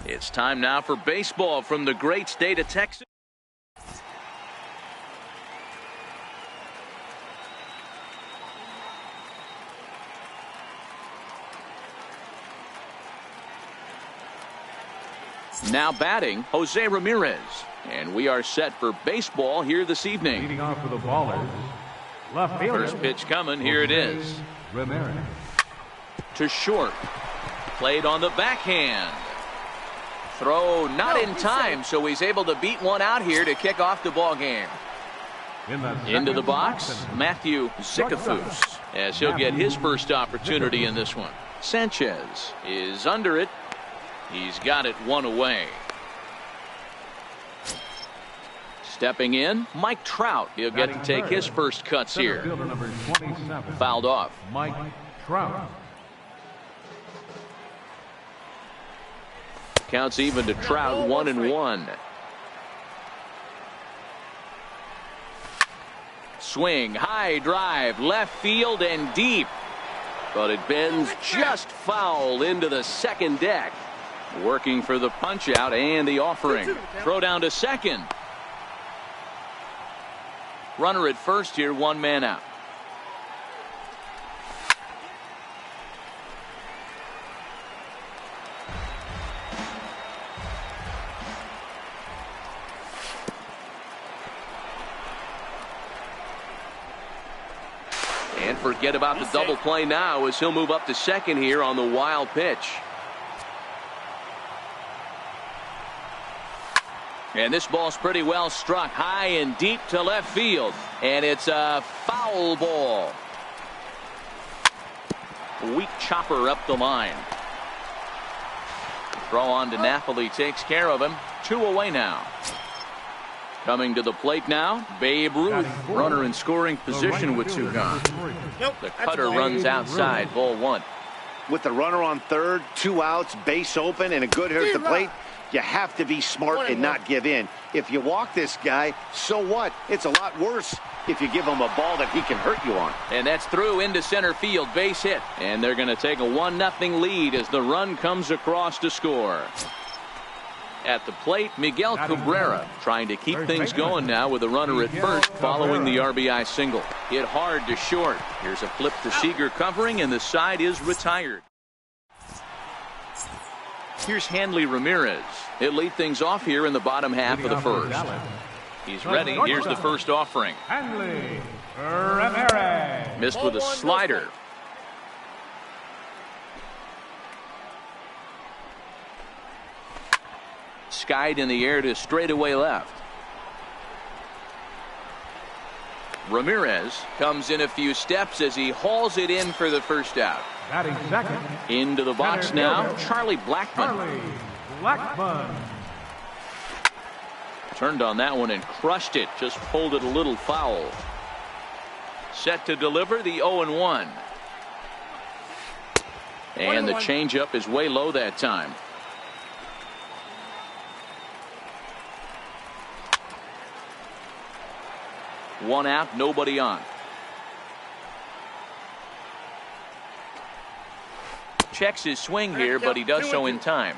It's time now for baseball from the great state of Texas. Now batting, Jose Ramirez. And we are set for baseball here this evening. Leading off for the Ballers, left fielder. First pitch coming. Here it is. Ramirez. To short. Played on the backhand. Throw not in time, so he's able to beat one out here to kick off the ball game. Into the box, Matthew Zicafus, as he'll get his first opportunity in this one. Sanchez is under it. He's got it one away. Stepping in, Mike Trout. He'll get to take his first cuts here. Fouled off. Mike Trout. Counts even to Trout, 1-1. Swing, high drive, left field and deep. But it bends just foul into the second deck. Working for the punch out and the offering. Throw down to second. Runner at first here, one man out. And forget about the double play now as he'll move up to second here on the wild pitch. And this ball's pretty well struck high and deep to left field. And it's a foul ball. Weak chopper up the line. Throw on to Napoli takes care of him. 2 away now. Coming to the plate now, Babe Ruth. Runner in scoring position with 2 gone. The cutter runs outside, ball 1. With the runner on third, 2 outs, base open, and a good hit at the plate, you have to be smart and not give in. If you walk this guy, so what? It's a lot worse if you give him a ball that he can hurt you on. And that's through into center field, base hit. And they're going to take a 1-0 lead as the run comes across to score. At the plate, Miguel Cabrera trying to keep things going now with a runner at first following the RBI single. Hit hard to short. Here's a flip to Seager covering, and the side is retired. Here's Hanley Ramirez. He'll lead things off here in the bottom half of the first. He's ready. Here's the first offering. Hanley Ramirez. Missed with a slider. Skied in the air to straightaway left. Ramirez comes in a few steps as he hauls it in for the first out. Batting second. Into the box now, Charlie Blackmon. Turned on that one and crushed it. Just pulled it a little foul. Set to deliver the 0-1. And the changeup is way low that time. One out, nobody on. Checks his swing here, but he does so in time.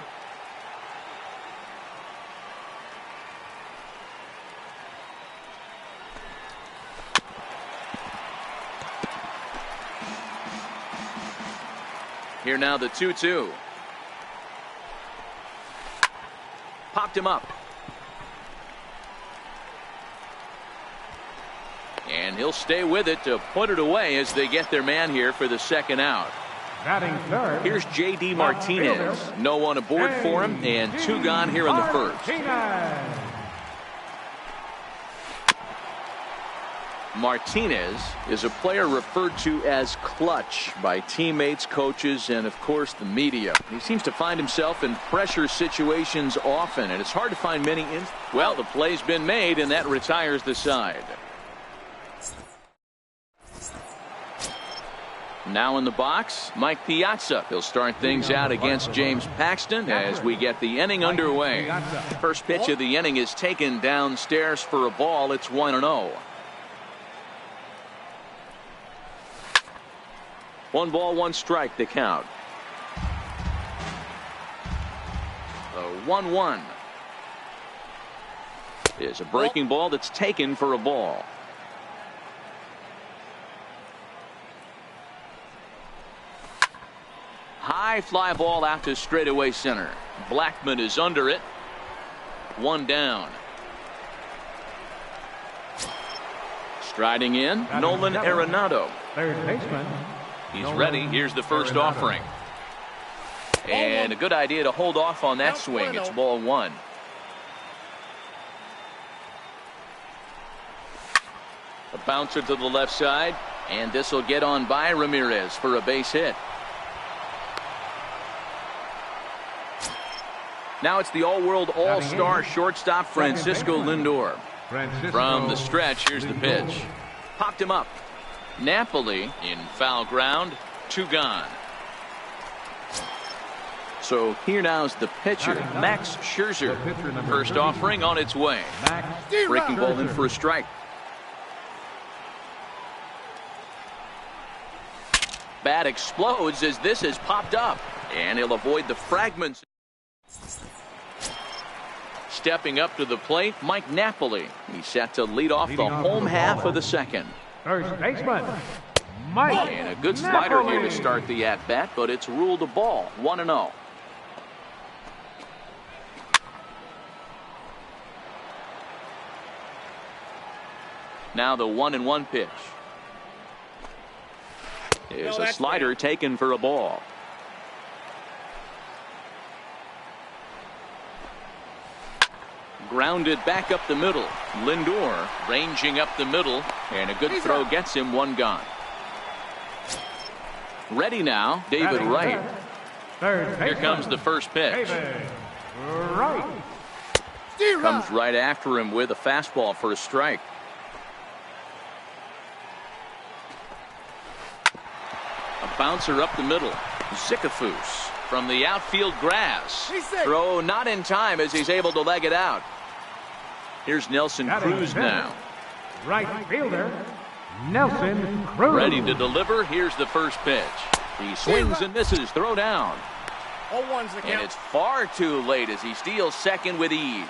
Here now the 2-2. Popped him up. And he'll stay with it to put it away as they get their man here for the second out. Batting third. Here's J.D. Martinez. No one aboard for him, and 2 gone here in the first. Martinez is a player referred to as clutch by teammates, coaches, and of course the media. He seems to find himself in pressure situations often, and it's hard to find many. Well, the play's been made, and that retires the side. Now in the box, Mike Piazza. He'll start things out against James Paxton as we get the inning underway. First pitch of the inning is taken downstairs for a ball. It's 1-0. 1 ball, 1 strike, the count. The 1-1 is a breaking ball that's taken for a ball. High fly ball out to straightaway center. Blackman is under it. One down. Striding in, Nolan Arenado. Third baseman. He's ready. Here's the first offering. And a good idea to hold off on that swing. It's ball one. A bouncer to the left side. And this will get on by Ramirez for a base hit. Now it's the all-world, all-star shortstop Francisco Lindor. From the stretch, here's the pitch. Popped him up. Napoli in foul ground. 2 gone. So here now's the pitcher, Max Scherzer. First offering on its way. Breaking ball in for a strike. Bat explodes as this is popped up. And he'll avoid the fragments. Stepping up to the plate, Mike Napoli. He's set to lead off the home half of the second. First baseman, Mike. And a good slider here to start the at-bat, but it's ruled a ball. 1-0. Now the 1-1 pitch. There's a slider taken for a ball. Grounded back up the middle. Lindor ranging up the middle, and a good throw gets him. 1 gone. Ready now, David Wright. Here comes the first pitch. Comes right after him with a fastball for a strike. A bouncer up the middle. Zicafus from the outfield grass. Throw not in time as he's able to leg it out. Here's Nelson Cruz now. Right fielder, Nelson Cruz. Ready to deliver. Here's the first pitch. He swings and misses. Throw down. And it's far too late as he steals second with ease.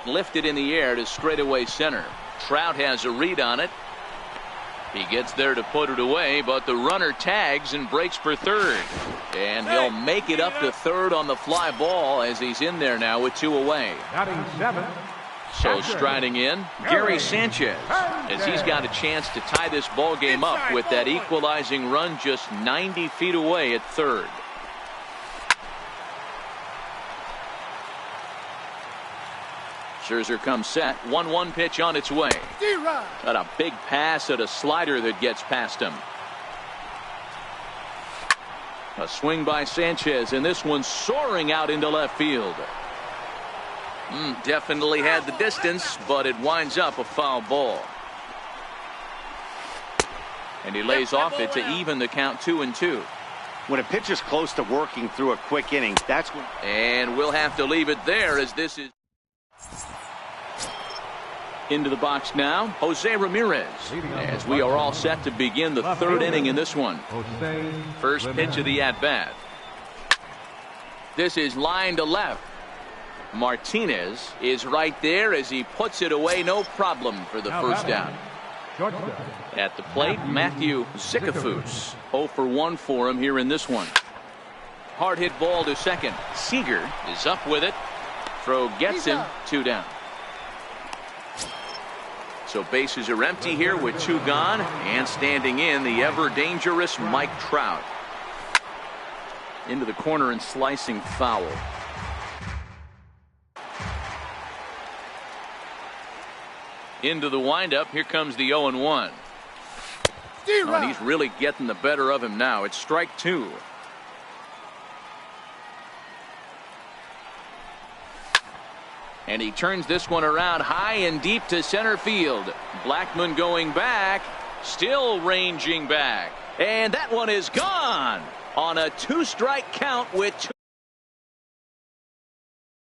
Lifted in the air to straightaway center. Trout has a read on it. He gets there to put it away, but the runner tags and breaks for third. And he'll make it up to third on the fly ball as he's in there now with 2 away. So striding in, Gary Sanchez, as he's got a chance to tie this ball game up with that equalizing run just 90 feet away at third. Scherzer comes set. 1-1 pitch on its way. Got a big pass at a slider that gets past him. A swing by Sanchez, and this one soaring out into left field. Definitely had the distance, but it winds up a foul ball. And he lays off it to even the count 2-2. When a pitcher's close to working through a quick inning, that's when. And we'll have to leave it there as this is. Into the box now, Jose Ramirez, as we are all set to begin the third inning in this one. First pitch of the at-bat. This is line to left. Martinez is right there as he puts it away, no problem for the first down. At the plate, Matthew Zicafus. 0 for 1 for him here in this one. Hard hit ball to second. Seager is up with it. Throw gets him. 2 down. So bases are empty here with 2 gone, and standing in the ever dangerous Mike Trout. Into the corner and slicing foul. Into the windup. Here comes the 0-1. And he's really getting the better of him now. It's strike 2. And he turns this one around high and deep to center field. Blackman going back, still ranging back. And that one is gone on a 2-strike count with 2.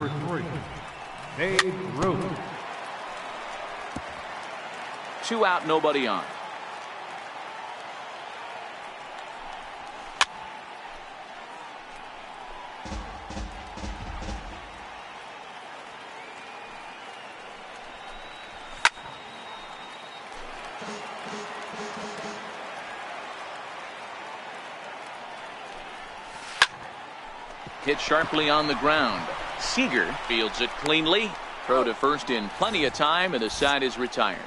Number 3, Babe Ruth. 2 out, nobody on. hit sharply on the ground. Seager fields it cleanly. Throw to first in plenty of time, and the side is retired.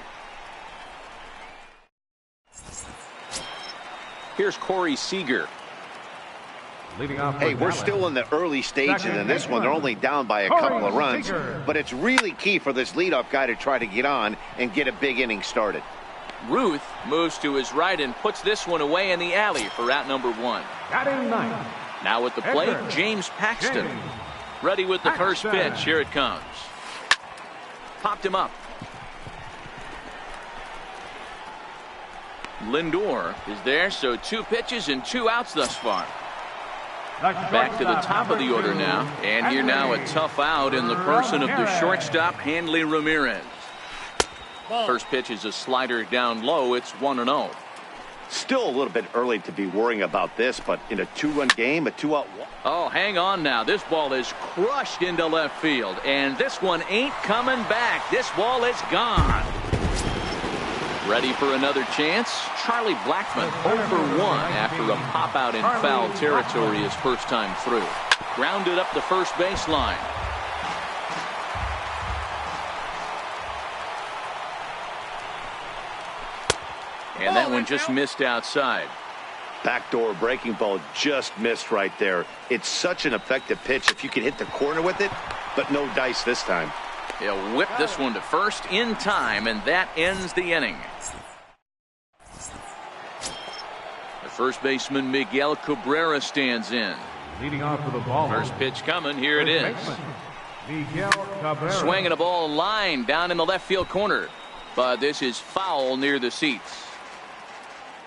Here's Corey Seager. Hey, we're still in the early stages in this one. They're only down by a couple of runs, but it's really key for this leadoff guy to try to get on and get a big inning started. Ruth moves to his right and puts this one away in the alley for out number 1. Now at the plate, James Paxton. Ready with the first pitch. Here it comes. Popped him up. Lindor is there, so 2 pitches and 2 outs thus far. Back to the top of the order now, and here now a tough out in the person of the shortstop, Hanley Ramirez. First pitch is a slider down low. It's 1-0. Still a little bit early to be worrying about this, but in a 2-run game, a 2-out. Oh, hang on now. This ball is crushed into left field, and this one ain't coming back. This ball is gone. Ready for another chance? Charlie Blackmon 0 for 1 after a pop-out in foul territory his first time through. Grounded up the first baseline. And that one just missed outside. Backdoor breaking ball just missed right there. It's such an effective pitch if you can hit the corner with it, but no dice this time. He'll whip this one to first in time, and that ends the inning. The first baseman, Miguel Cabrera, stands in. Leading off with the ball. First pitch coming. Here it is. Miguel Cabrera. Swinging a ball line down in the left field corner. But this is foul near the seats.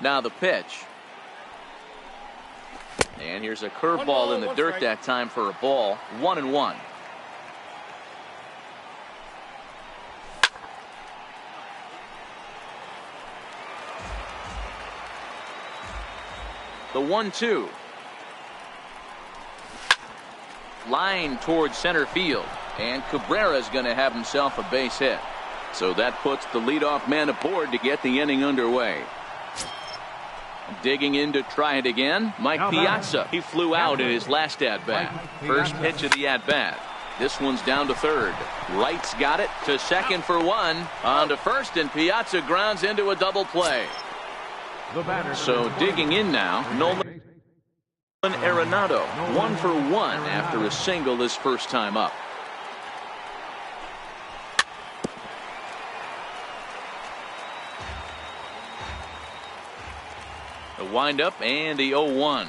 Now the pitch. And here's a curveball in the dirt that time for a ball. 1-1. The 1-2. Line towards center field. And Cabrera's going to have himself a base hit. So that puts the leadoff man aboard to get the inning underway. Digging in to try it again, Mike Piazza. He flew out in his last at-bat. First pitch of the at-bat. This one's down to third. Wright's got it to second for 1. On to first, and Piazza grounds into a double play. So digging in now, Nolan Arenado. 1 for 1 after a single his first time up. The windup and the 0-1.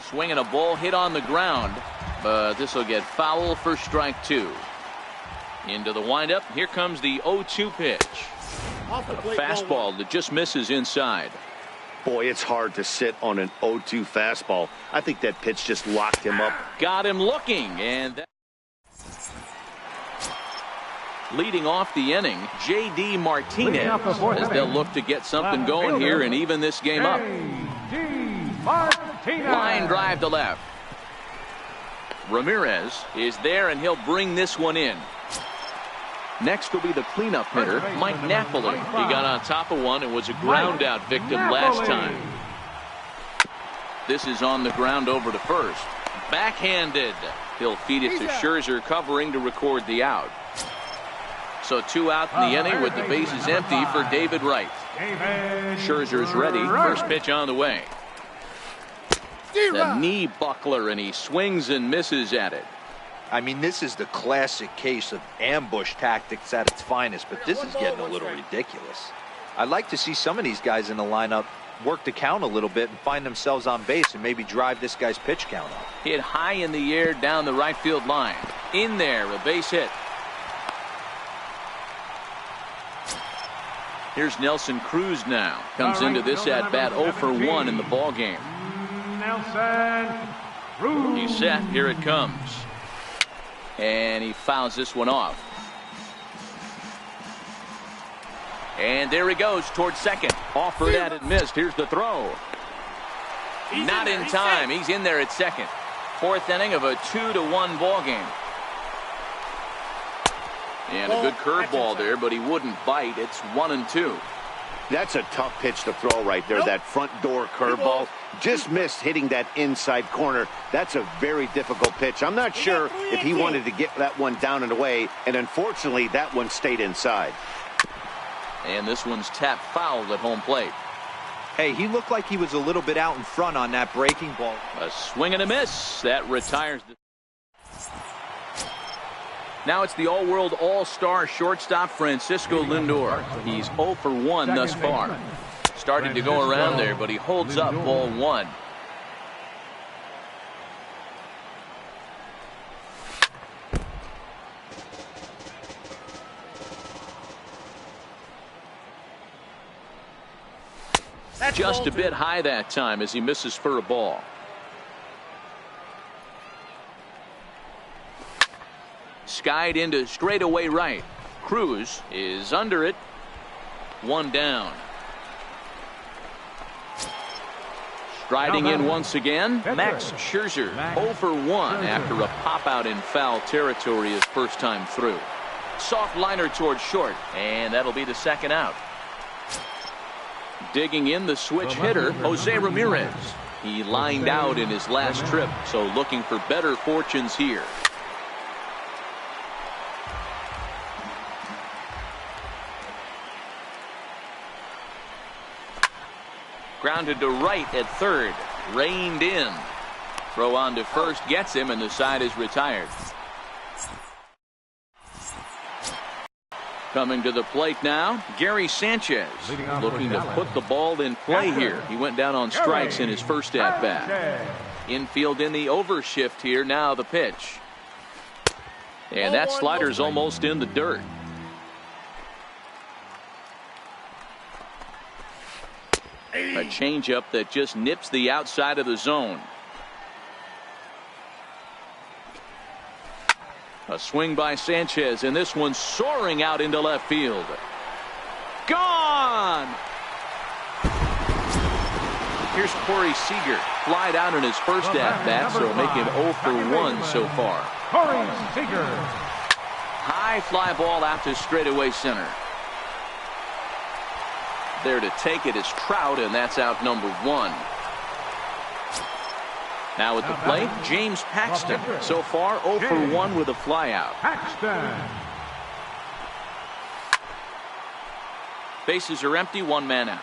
Swinging a ball hit on the ground, but this will get foul for strike 2. Into the windup. Here comes the 0-2 pitch. A fastball that just misses inside. Boy, it's hard to sit on an 0-2 fastball. I think that pitch just locked him up. Got him looking, and that leading off the inning, J.D. Martinez, as they'll look to get something going here and even this game up. Line drive to left. Ramirez is there, and he'll bring this one in. Next will be the cleanup hitter, Mike Napoli. He got on top of one and was a ground out victim last time. This is on the ground over to first. Backhanded. He'll feed it to Scherzer, covering to record the out. So 2 out in the inning with the bases empty for David Wright. Scherzer's ready. First pitch on the way. The knee buckler, and he swings and misses at it. I mean, this is the classic case of ambush tactics at its finest, but this is getting a little ridiculous. I'd like to see some of these guys in the lineup work the count a little bit and find themselves on base and maybe drive this guy's pitch count up. Hit high in the air down the right field line. In there, a base hit. Here's Nelson Cruz now. Comes into this at-bat 0 for 1 in the ball game. Nelson Cruz. He's set. Here it comes. And he fouls this one off. And there he goes towards second. Offered at it, missed. Here's the throw. Not in time. He's in there at second. 4th inning of a 2-1 ball game. And a good curveball there, but he wouldn't bite. It's 1-2. That's a tough pitch to throw right there. That front door curveball just missed hitting that inside corner. That's a very difficult pitch. I'm not sure if he wanted to get that one down and away, and unfortunately that one stayed inside. And this one's tapped foul at home plate. Hey, he looked like he was a little bit out in front on that breaking ball. A swing and a miss. That retires the... Now it's the all-world all-star shortstop Francisco Lindor. He's 0 for 1 thus far. Started to go around there, but he holds up ball 1. Just a bit high that time as he misses for a ball. Skied into straightaway right. Cruz is under it. 1 down. Striding in once again, Max Scherzer 0 for 1 after a pop out in foul territory his first time through. Soft liner towards short, and that'll be the second out. Digging in the switch hitter, Jose Ramirez. He lined out in his last trip, so looking for better fortunes here. Grounded to right at third. Reined in. Throw on to first gets him, and the side is retired. Coming to the plate now, Gary Sanchez, looking to put the ball in play here. He went down on strikes in his first at-bat. Infield in the overshift here. Now the pitch. And that slider's almost in the dirt. A changeup that just nips the outside of the zone. A swing by Sanchez, and this one soaring out into left field. Gone! Here's Corey Seager. Flied out in his first at-bat, so make him 0 for 1 so far. Corey Seager. High fly ball out to straightaway center. There to take it is Trout, and that's out number 1. Now at the plate, James Paxton. So far, 0 for 1 with a flyout. Paxton. Bases are empty, 1 man out.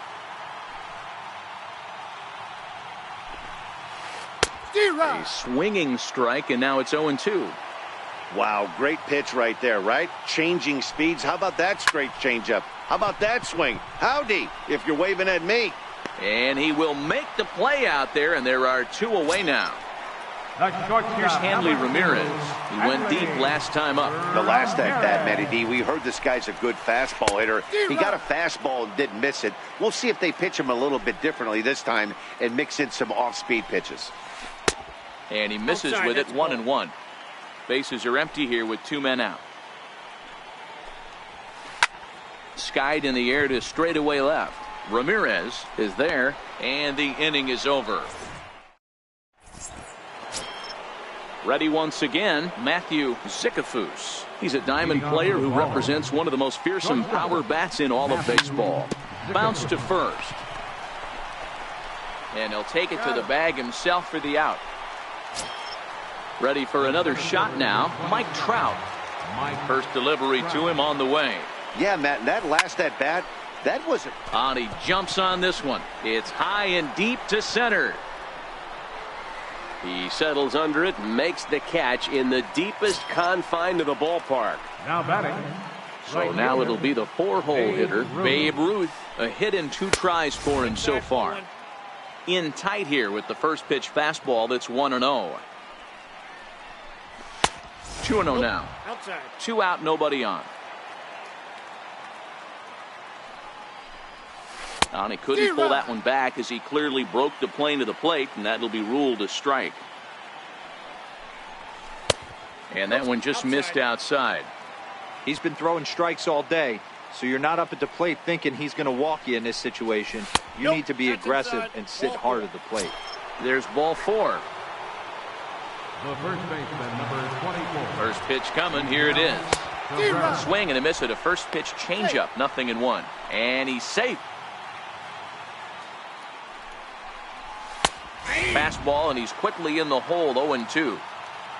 A swinging strike, and now it's 0-2. Wow, great pitch right there, right? Changing speeds. How about that straight changeup? How about that swing? Howdy, if you're waving at me. And he will make the play out there, and there are 2 away now. Here's Hanley Ramirez. He went deep last time up. The last at-bat, Matty D, we heard this guy's a good fastball hitter. He got a fastball and didn't miss it. We'll see if they pitch him a little bit differently this time and mix in some off-speed pitches. And he misses with it, 1-1. Bases are empty here with 2 men out. Skied in the air to straightaway left. Ramirez is there, and the inning is over. Ready once again, Matthew Zicafus. He's a diamond player who represents one of the most fearsome power bats in all of baseball. Bounce to first. And he'll take it to the bag himself for the out. Ready for another shot now, Mike Trout. First delivery to him on the way. Yeah, Matt, that last at-bat, that was... And he jumps on this one. It's high and deep to center. He settles under it and makes the catch in the deepest confine of the ballpark. Now batting. So now it'll be the 4-hole hitter, Babe Ruth. A hit and 2 tries for him so far. In tight here with the first pitch fastball that's 1-0. 2-0 now. 2 out, nobody on. And he couldn't pull that one back as he clearly broke the plane to the plate, and that'll be ruled a strike. And that one just missed outside. He's been throwing strikes all day, so you're not up at the plate thinking he's going to walk you in this situation. You need to be aggressive and sit hard at the plate. There's ball 4. The first baseman, number 24. First pitch coming. Here it is. Swing and a miss at a first pitch changeup. 0-1. And he's safe. Fastball, and he's quickly in the hole, 0-2.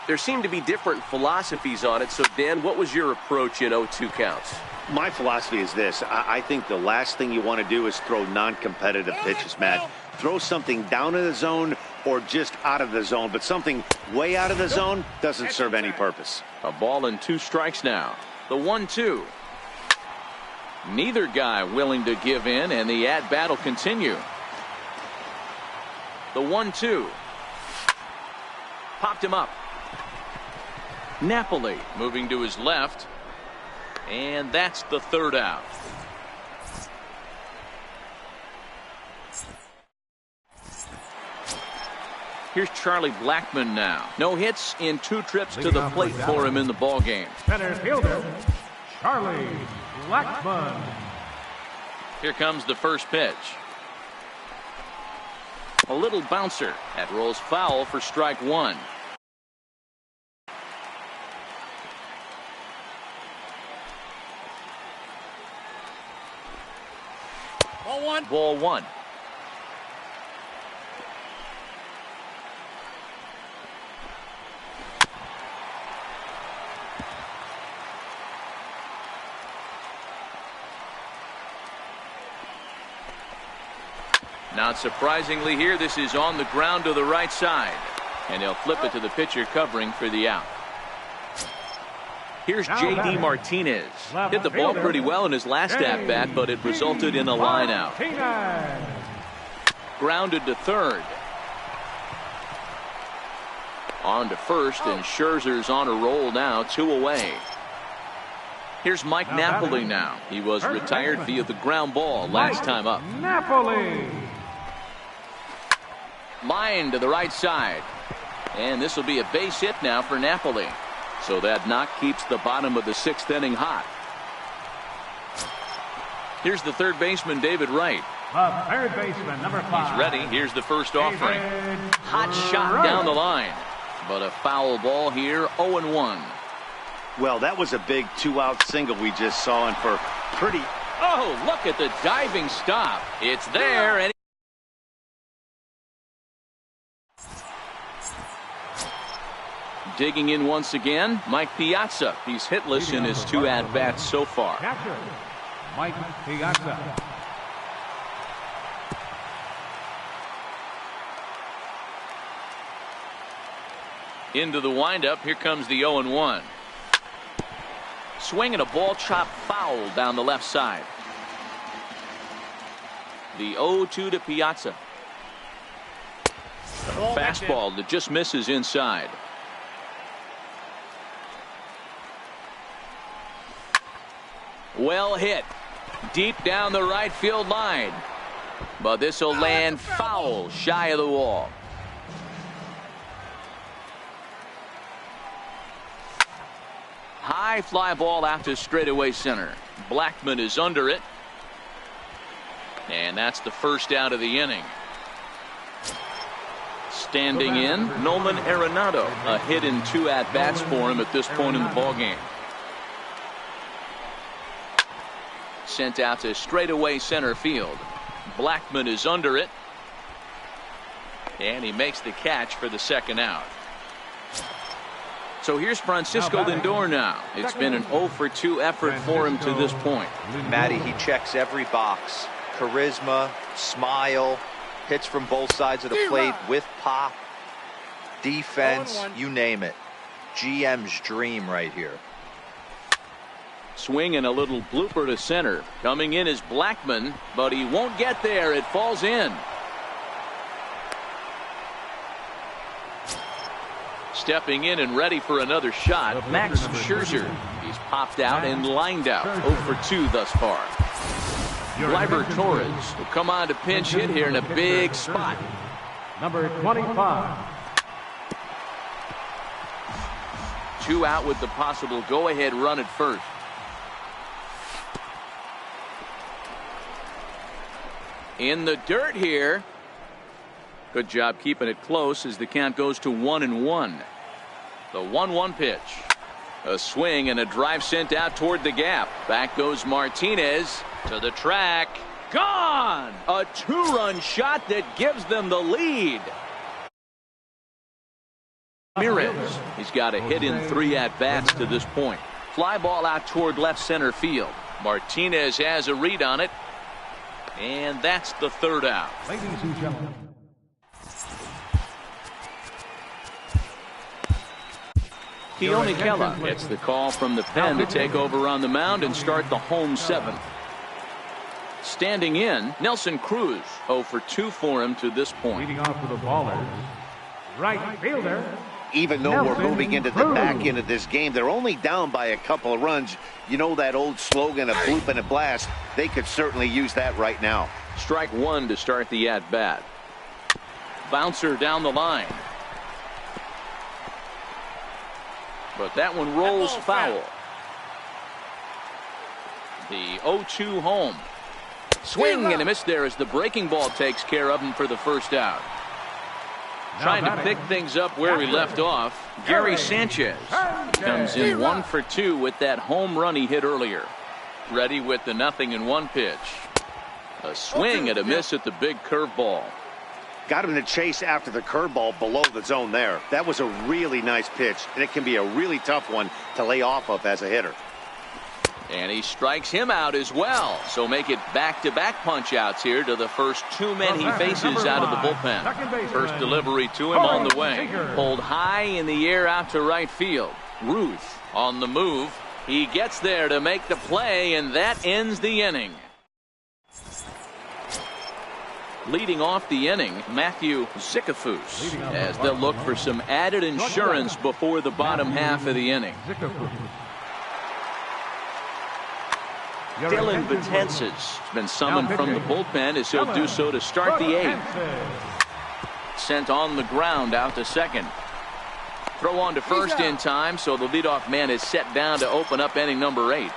There seem to be different philosophies on it. So, Dan, what was your approach in 0-2 counts? My philosophy is this. I think the last thing you want to do is throw non-competitive pitches, Matt. Throw something down in the zone or just out of the zone, but something way out of the zone doesn't serve any purpose. A ball and 2 strikes now. The 1-2. Neither guy willing to give in, and the at-bat will continue. The 1-2. Popped him up. Napoli moving to his left. And that's the 3rd out. Here's Charlie Blackmon now. No hits in 2 trips to the plate for him in the ballgame. Center fielder, Charlie Blackmon. Here comes the first pitch. A little bouncer. That rolls foul for strike 1. Ball 1. Not surprisingly here, this is on the ground to the right side. And he'll flip it to the pitcher covering for the out. Here's J.D. Martinez. Hit the ball pretty well in his last at-bat, but it resulted in a line out. Grounded to third. On to first, and Scherzer's on a roll now, 2 away. Here's Mike Napoli now. He was retired via the ground ball last time up. Napoli. Line to the right side. And this will be a base hit now for Napoli. So that knock keeps the bottom of the 6th inning hot. Here's the third baseman, David Wright. The third baseman, number 5. He's ready. Here's the first offering. Hot shot down the line. But a foul ball here, 0-1. Well, that was a big 2-out single we just saw, and for pretty... Oh, look at the diving stop. It's there, and digging in once again, Mike Piazza. He's hitless in his 2 at-bats so far. Catcher, Mike Piazza. Into the windup. Here comes the 0-1. Swing and a ball chopped foul down the left side. The 0-2 to Piazza. A fastball that just misses inside. Well hit. Deep down the right field line. But this will land foul shy of the wall. High fly ball out to straightaway center. Blackmon is under it. And that's the first out of the inning. Standing in, Nolan Arenado. A hit in 2 at-bats for him at this point in the ballgame. Sent out to straightaway center field. Blackmon is under it. And he makes the catch for the 2nd out. So here's Francisco Lindor now. It's been an 0-for-2 effort for him to this point. Matty, he checks every box. Charisma, smile, hits from both sides of the plate with pop, defense, you name it. GM's dream right here. Swing and a little blooper to center. Coming in is Blackmon, but he won't get there. It falls in. Stepping in and ready for another shot, Max Scherzer. He's popped out and lined out. 0-for-2 thus far. Gleyber Torres will come on to pinch hit here in a big spot. Number 25. 2 out with the possible go-ahead run at first. In the dirt here. Good job keeping it close as the count goes to 1-1. The 1-1 pitch. A swing and a drive sent out toward the gap. Back goes Martinez to the track. Gone! A 2-run shot that gives them the lead. Ramirez. He's got a hit in 3 at-bats to this point. Fly ball out toward left center field. Martinez has a read on it. And that's the 3rd out. Ladies and gentlemen. Keone Kela gets the call from the pen to take over on the mound and start the home 7th. Standing in, Nelson Cruz. 0 for 2 for him to this point. Leading off for the Ballers, right fielder. Even though we're moving into the back end of this game, they're only down by a couple of runs. You know that old slogan of bloop and a blast? They could certainly use that right now. Strike 1 to start the at-bat. Bouncer down the line. But that one rolls foul. The 0-2 home. Swing and a miss there as the breaking ball takes care of him for the 1st out. Trying to pick things up where we left off, Gary Sanchez comes in 1 for 2 with that home run he hit earlier. Ready with the 0-1 pitch. A swing and a miss at the big curveball. Got him to chase after the curveball below the zone there. That was a really nice pitch, and it can be a really tough one to lay off of as a hitter. And he strikes him out as well. So make it back-to-back punch-outs here to the first 2 men he faces out of the bullpen. First delivery to him on the way. Pulled high in the air out to right field. Ruth on the move. He gets there to make the play, and that ends the inning. Leading off the inning, Matthew Zicafus, as they'll look for some added insurance before the bottom half of the inning. Dylan Betances has been summoned from the bullpen as he'll do so to start the 8th. Sent on the ground out to second. Throw on to first in time, so the leadoff man is set down to open up inning number 8.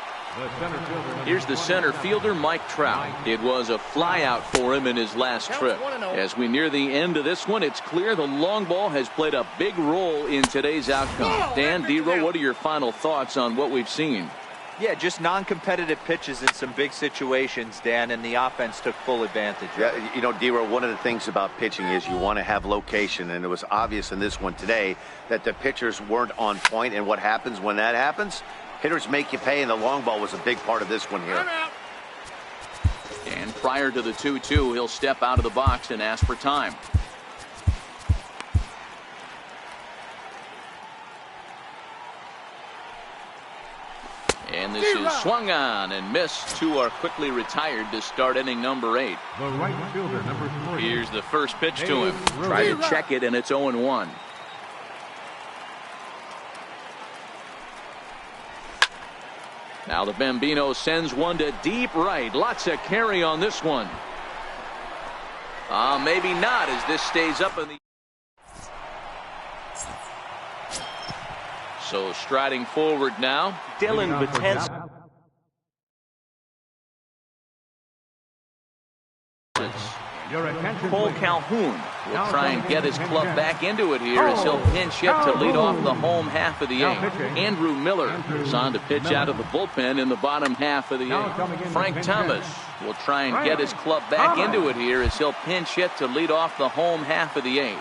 Here's the center fielder, Mike Trout. It was a flyout for him in his last trip. As we near the end of this one, it's clear the long ball has played a big role in today's outcome. Dan, D-Row, what are your final thoughts on what we've seen? Yeah, just non-competitive pitches in some big situations, Dan, and the offense took full advantage. Yeah, you know, D-Row, one of the things about pitching is you want to have location, and it was obvious in this one today that the pitchers weren't on point, and what happens when that happens? Hitters make you pay, and the long ball was a big part of this one here. And prior to the 2-2, he'll step out of the box and ask for time. And this is swung on and missed. 2 are quickly retired to start inning number 8. The right fielder, number 3. Here's the first pitch to him. Try to check it, and it's 0-1. Now the Bambino sends one to deep right. Lots of carry on this one. Maybe not, as this stays up in the... So striding forward now, Dylan Betances. Cole Calhoun will try and get his club back into it here as he'll pinch hit to lead off the home half of the 8th. Andrew Miller is on to pitch out of the bullpen in the bottom half of the 8th. Frank Thomas will try and get his club back into it here as he'll pinch hit to lead off the home half of the 8th.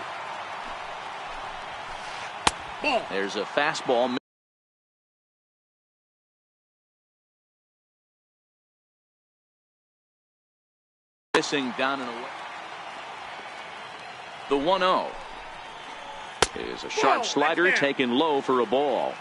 There's a fastball. Missing down and away. The 1-0 is a sharp slider taken low for a ball.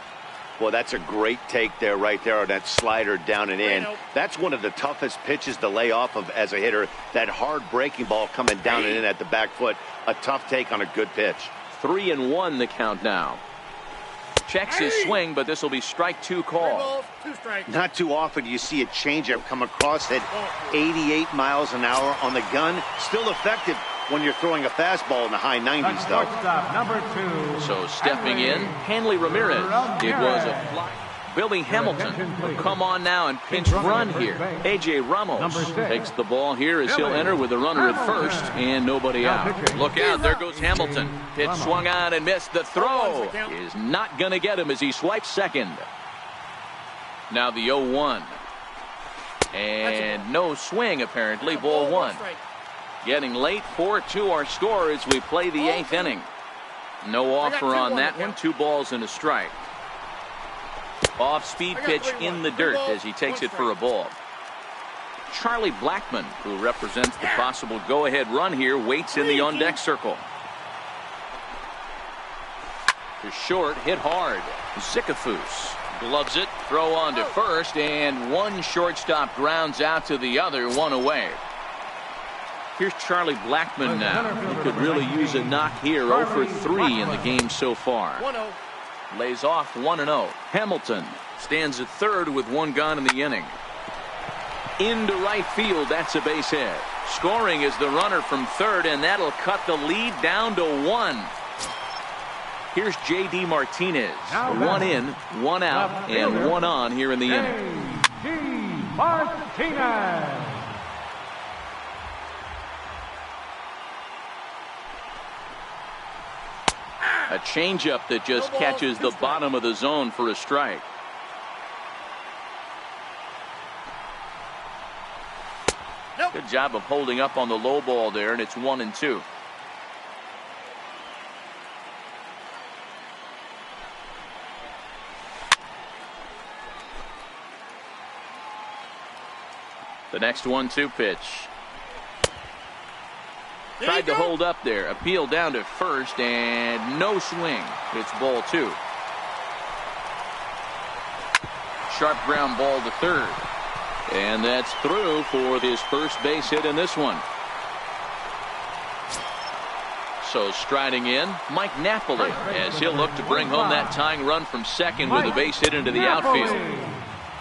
Well, that's a great take there, right there, on that slider down and in. That's one of the toughest pitches to lay off of as a hitter. That hard breaking ball coming down and in at the back foot. A tough take on a good pitch. 3-1 the count now. Checks his swing, but this will be strike 2 call. Not too often do you see a changeup come across at 88 miles an hour on the gun. Still effective when you're throwing a fastball in the high 90s, though. Number 2. So stepping in, Hanley Ramirez. It was a fly. Billy Hamilton will come on now and pinch run here. A.J. Ramos takes the ball here as he'll enter with a runner at first and nobody out. Look out, there goes Hamilton. Pitch swung on and missed. The throw is not going to get him as he swipes second. Now the 0-1. And no swing apparently, ball 1. Getting late, 4-2 our score as we play the 8th inning. No offer on that one. 2 balls and a strike. Off-speed pitch in the dirt as he takes it for a ball. Charlie Blackmon, who represents the possible go-ahead run here, waits in the on-deck circle. To short, hit hard. Zickafoose gloves it, throw on to first, and one shortstop grounds out to the other, 1 away. Here's Charlie Blackmon now. He could really use a knock here. 0 for 3 in the game so far. 1-0. Lays off 1-0. Hamilton stands at third with 1 gone in the inning. Into right field, that's a base hit. Scoring is the runner from third, and that'll cut the lead down to 1. Here's J.D. Martinez. 1 in, 1 out, and 1 on here in the inning. J.D. Martinez. A changeup that just catches the bottom of the zone for a strike. Good job of holding up on the low ball there, and it's 1-2. The next 1-2 pitch. Tried to hold up there. Appeal down to first, and no swing. It's ball 2. Sharp ground ball to third. And that's through for his first base hit in this one. So striding in, Mike Napoli, as he'll look to bring home that tying run from second with a base hit into the outfield.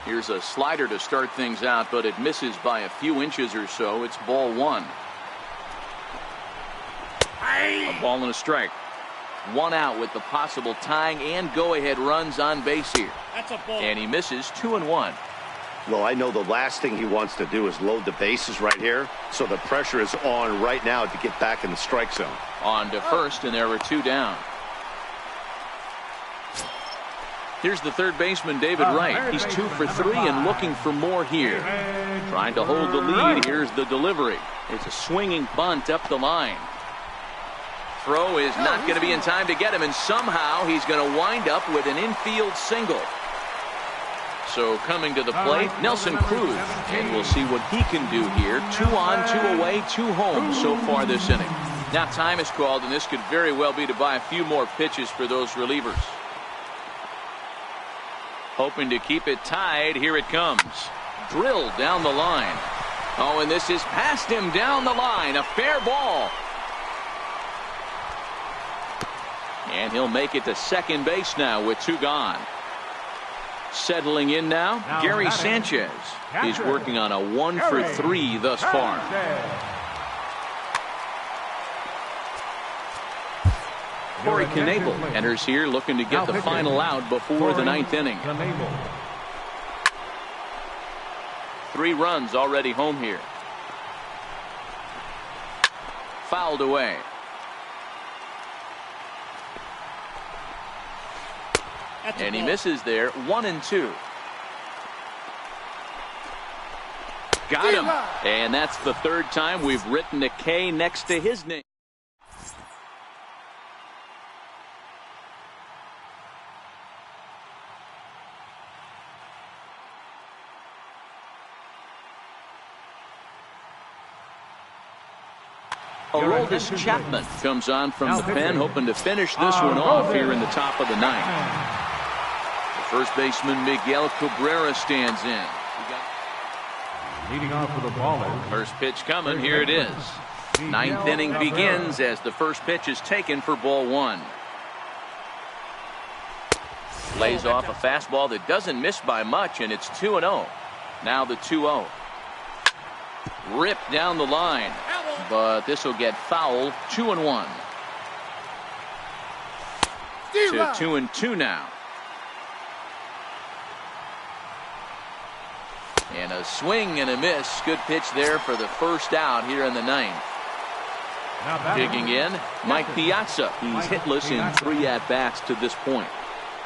Here's a slider to start things out, but it misses by a few inches or so. It's ball 1. A ball and a strike. 1 out with the possible tying and go-ahead runs on base here. And he misses 2-1. Well, I know the last thing he wants to do is load the bases right here, so the pressure is on right now to get back in the strike zone. On to first, and there were 2 down. Here's the third baseman, David Wright. He's 2 for 3 and looking for more here. Trying to hold the lead. Here's the delivery. It's a swinging bunt up the line. Throw is not going to be in time to get him, and somehow he's going to wind up with an infield single. So coming to the plate, Nelson Cruz, and we'll see what he can do here. 2 on, 2 away, 2 home so far this inning. Now time is called, and this could very well be to buy a few more pitches for those relievers. Hoping to keep it tied. Here it comes. Drilled down the line. Oh, and this is past him down the line. A fair ball. And he'll make it to second base now with 2 gone. Settling in now, Gary Sanchez. He's working on a 1 for 3 thus far. Corey Knebel enters here looking to get the final out before the 9th inning. 3 runs already home here. Fouled away. And he misses there. 1-2. Got him. And that's the 3rd time we've written a K next to his name. Aroldis Chapman comes on from the pen, hoping to finish this one off here in the top of the 9th. First baseman Miguel Cabrera stands in. Leading off for the ballers. First pitch coming. Here it is. 9th inning begins as the first pitch is taken for ball 1. Lays off a fastball that doesn't miss by much, and it's 2-0. Now the 2-0. Ripped down the line, but this will get fouled. 2-1. To 2-2 now. And a swing and a miss. Good pitch there for the first out here in the 9th. Digging in, Mike Piazza. He's hitless in 3 at-bats to this point.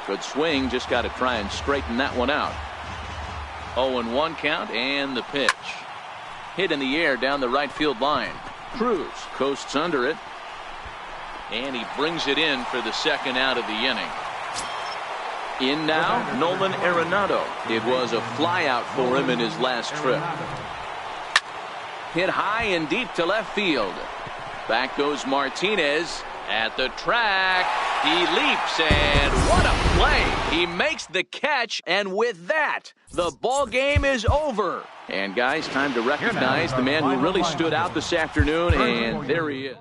Good swing, just got to try and straighten that one out. 0-1 count, and the pitch. Hit in the air down the right field line. Cruz coasts under it. And he brings it in for the second out of the inning. In now, Nolan Arenado. It was a flyout for him in his last trip. Hit high and deep to left field. Back goes Martinez at the track. He leaps, and what a play. He makes the catch, and with that, the ball game is over. And guys, time to recognize the man who really stood out this afternoon, and there he is.